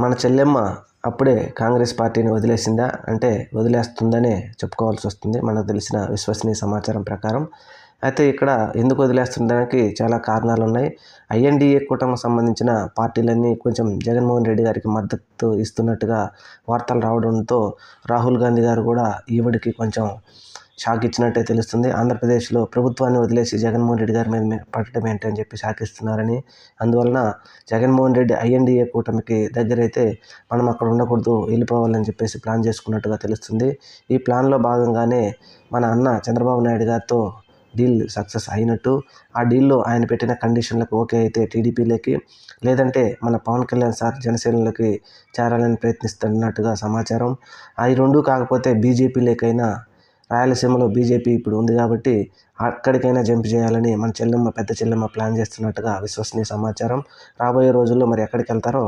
మన చెల్లెమ్మ అప్పుడే కాంగ్రెస్ పార్టీని వదిలేసిందా అంటే వదిలేస్తుందనే చెప్పుకోవాల్సి వస్తుంది మనకు తెలిసిన విశ్వసనీయ సమాచారం ప్రకారం. అయితే ఇక్కడ ఎందుకు వదిలేస్తుందానికి చాలా కారణాలు ఉన్నాయి. ఐఎన్డీఏ కూటమికి సంబంధించిన పార్టీలన్నీ కొంచెం జగన్మోహన్ రెడ్డి గారికి మద్దతు ఇస్తున్నట్టుగా వార్తలు రావడంతో రాహుల్ గాంధీ గారు కూడా ఈవిడికి కొంచెం షాక్ ఇచ్చినట్టే తెలుస్తుంది. ఆంధ్రప్రదేశ్లో ప్రభుత్వాన్ని వదిలేసి జగన్మోహన్ రెడ్డి గారి మీద పడటం ఏంటి అని చెప్పి షాక్ ఇస్తున్నారని, అందువలన జగన్మోహన్ రెడ్డి ఐఎన్డీఏ కూటమికి దగ్గరైతే మనం అక్కడ ఉండకూడదు, వెళ్ళిపోవాలని చెప్పేసి ప్లాన్ చేసుకున్నట్టుగా తెలుస్తుంది. ఈ ప్లాన్లో భాగంగానే మన అన్న చంద్రబాబు నాయుడు గారితో డీల్ సక్సెస్ అయినట్టు. ఆ డీల్లో ఆయన పెట్టిన కండిషన్లకు ఓకే అయితే టీడీపీలోకి, లేదంటే మన పవన్ కళ్యాణ్ సార్ జనసేనలోకి చేరాలని ప్రయత్నిస్తున్నట్టుగా సమాచారం. అవి రెండూ కాకపోతే బీజేపీలోకైనా, రాయలసీమలో బీజేపీ ఇప్పుడు ఉంది కాబట్టి అక్కడికైనా జంప్ చేయాలని మన చెల్లెమ్మ పెద్ద చెల్లెమ్మ ప్లాన్ చేస్తున్నట్టుగా విశ్వసనీయ సమాచారం. రాబోయే రోజుల్లో మరి ఎక్కడికి వెళ్తారో